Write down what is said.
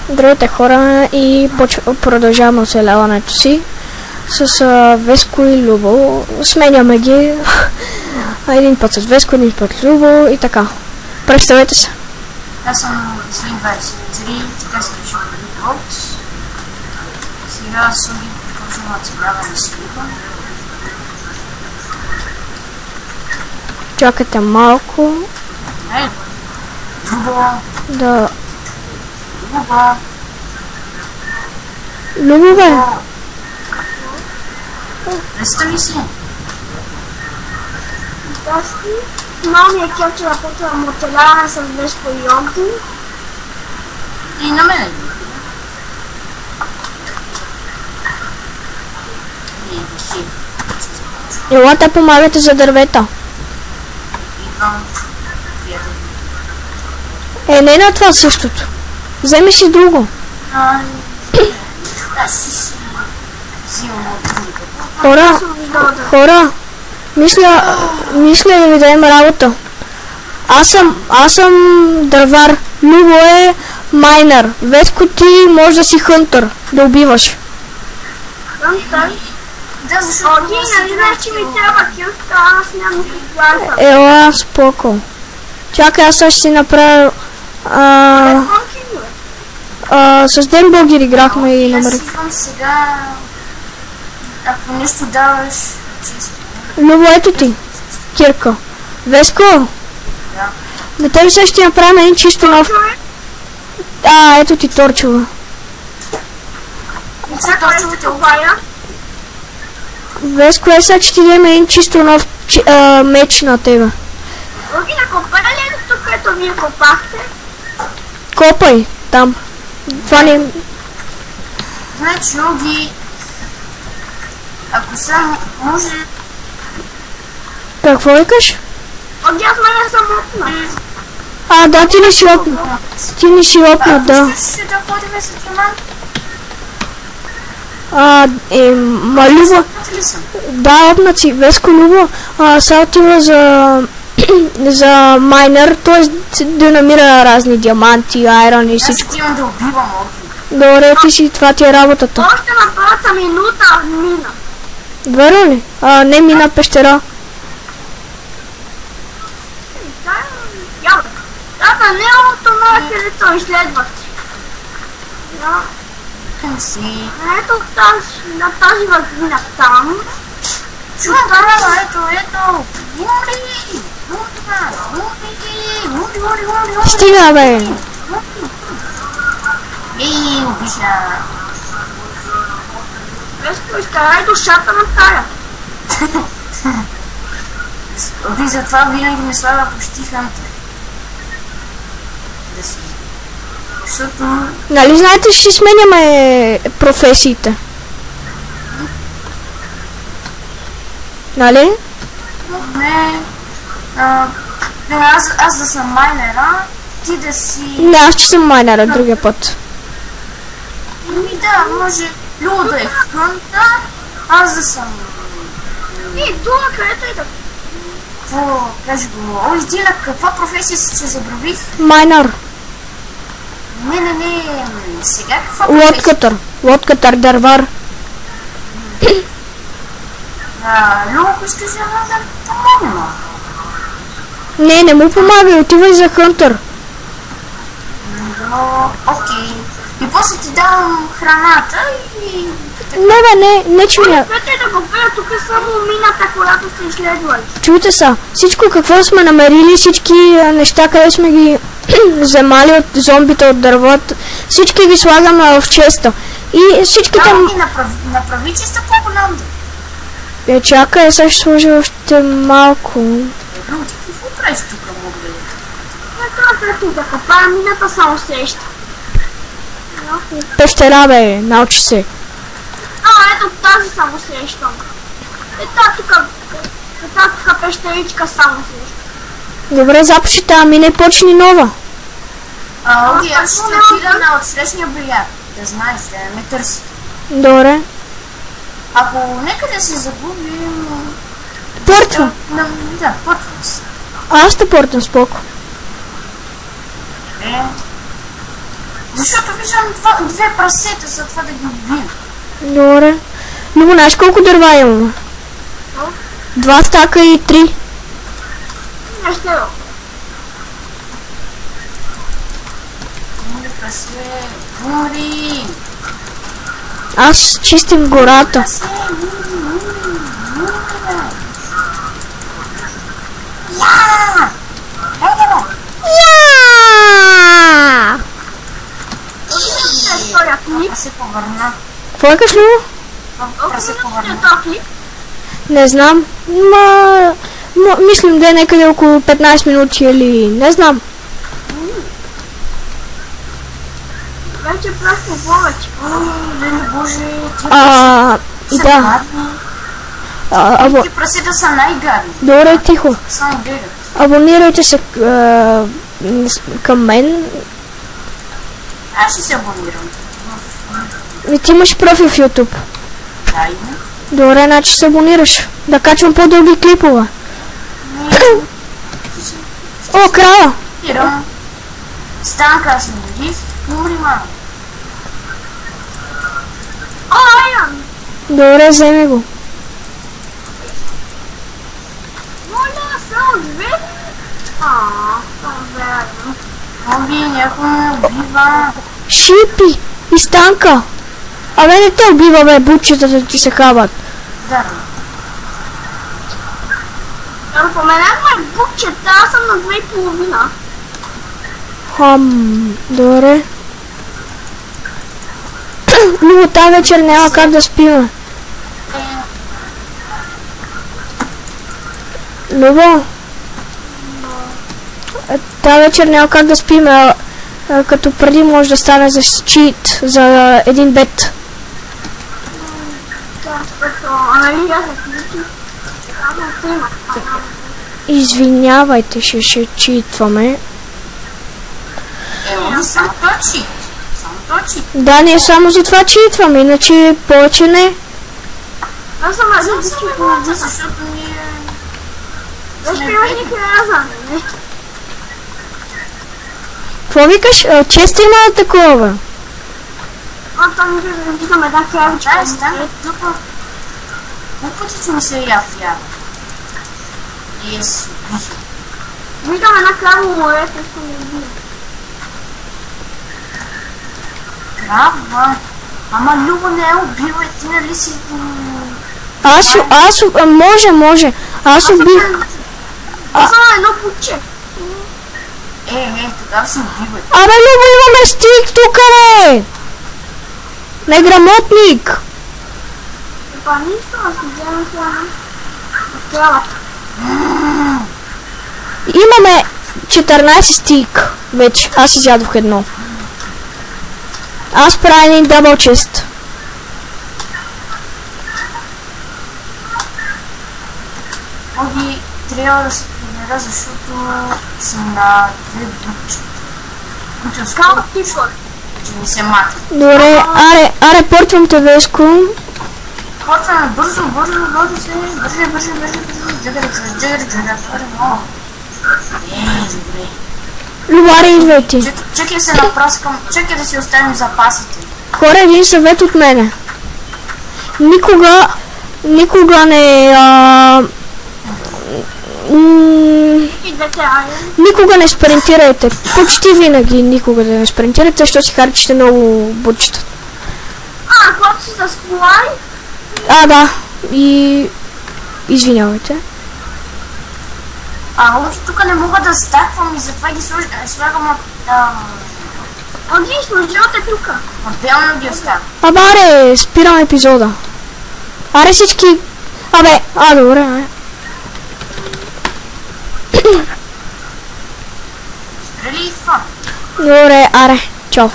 Здравейте хора и продължаваме оцеляването си с Веско и Любо. Сменяме ги един път с Веско, един път с Любо и така. Представете се. Аз съм Слин 23, така се решил от. Сега съм ги почвам да оцеляване с Любо. Чакайте малко. Любо. Да. Любо. Любо, бе. Представи си. Мами е кепчила почва му оцеляване с Веско и Йонки. И на мене. Елате помагате за дървета. Идвам. Не на това същото. Вземи си друго. Аз си взимам от другото. Хора, мисля да ви дадем работа. Аз съм дървар. Любо е майнер. Веско, ти може да си хънтър, да убиваш. Хънтър? Да, защото Ти нали знаеш, че ми трябва кюфта, аз нямам планта. Ела, споко. Чакай, аз ще си направя... с Дембългир играхме и намерих. Аз идвам сега. Ако нещо даваш, чисто. Любо, ето ти. Кирка. Веско? Да. На тебе сега ще направим един чисто нов... ето ти торчова. Торчовете обая. Веско, сега ще ти дадем един чисто нов меч на тебе. Оги накопали ли тук, където вие копахте? Копай, там. Това не... Значи, Оги, ако само може... Какво викаш? Оги, аз мене съм опна. Да, ти не си опна. Ти не си опна, да. Ще да ходим с Роман? Любо... Да, опнат си. Веско, Любо, сега отива за майнер, т.е. да намира разни диаманти, айрон и всичко. Аз отивам да убивам Оги. Добре, ти си, това ти е работата. Още на първата минута мина. Верно ли? Не мина пещера. Тата, не е от това, където изследват. Ето на тази върховина там. Ето. Стига, бе. Обича. Веско, изкарай душата на тая. Оги, затова винаги ме слага почти хантер. Да си. Защото... Нали знаете, ще сменяме професиите? Нали? Не, аз да съм майнера, ти да си... Не, аз ще съм майнера другия път. Да, може Любо да е хънтър, аз да съм... Дума, където и да... Какво? Кажи го. Оли, ти на каква професия си, че забравих? Майнер. Не, сега каква професия? Лодкатър, дървар. Любо, ако искаш да помогна. Не му помагай, отивай за хънтър. Окей. И после ти давам храната и... Не, че ми... Пете да го пея, тук е само мината, която сте изследвали. Чуйте са, всичко какво сме намерили, всички неща, къде сме ги вземали от зомбите, от дървата, всички ги слагаме в честа. И всичките... Направи честа по-голям. Чакай, сега ще сложи още малко. Любо, ти какво правиш тук, мога да е? Това, където да копая мината, се усеща. Пещера, бе, научи се. Ето тази само срещам. Тук пещеричка само срещам. Добре, запишете, ами не почни нова. Оги, аз ще отида на отсрещния бряг. Да знаеш, да не ме търси. Добре. Ако некъде се загубим... Портвам. Да, портвам се. Аз те портвам, споко. Защото виждам две прасета, за това да ги убием. Добре. Но знаеш колко дърва имаме? 2 стака и 3. Нещо. Умри, прасе, умри. Аз чистим гората. Прасе, умри. Я! Хайде, бе! Я! Аз се повърна. Какво е кашло? Аз се повърна. Не знам. Мислим да е някъде около 15 минути или не знам. Вече просто повече. Леле Боже, И да. Ти прасета са най-гадни. Добре, тихо. Само гледат. Абонирайте се към мен. Аз ще се абонирам. Ти имаш профил в YouTube. Да, има. Добре, значи се абонираш. Да качвам по-дълги клипове. О, крава! Спирам. Станка, аз не убив. Умри, мама. Айрон! Добре, вземи го. Моля, само две. Верно. Оби, някой ме убива. Шипи и Станка. Абе, не те убива, бе, бутчетата ти се хават. Да. Напоменахме букчета, аз съм на 2,5. Добре. Любо, тази вечер няма как да спиме. Любо, тази вечер няма как да спиме, като преди може да стане за чит, за един бет. Нали, аз се включи. Аз не снимах. Извинявайте, ще читваме. Ево, само точи. Само точи. Да, ние само за това читваме, иначе повече не. Аз съм един Само букчет. играта, защото ние... Защо имаш никакви разъм, не? Какво викаш? Често има такова. Там виждам една крявичка. Да, стана тъпа. Колко пъти ми се яв. И е си убих. Виждам една крава в морето, искам да убия. Крава? Ама Любо не е убила и ти нали си... Може. Аз убих. Аз съм едно букче. Тогава си убивай. Абе, Любо, имаме стик тук, бе! Неграмотник! Това нищо, аз си вземам сега от крявата. Имаме 14 стик вече. Аз изядох едно. Аз правя един дабъл чест. Оги, трябва да се помера, защото съм на 2 букчета. Които скалат тишват, че ми се мати. Добре, аре, портвам те, Веско. Почваме бързо, бързо. Джагър. Добре. Любаре, идвай ти. Чекай се напраскам, чекай да си оставим запасите. Хора, един съвет от мене. Никога не... Никога не спринтирайте. Почти винаги никога да не спринтирате, защото си харчите много бутчета. Когато си с колай? Да. И... Извинявайте. Тук не мога да стаквам и затова ги слагам от... Отлично, живота е тук. Отделно ги оставям. Аре, спирам епизода. Аре всички... добре, Спрели и това. Добре, аре, чао.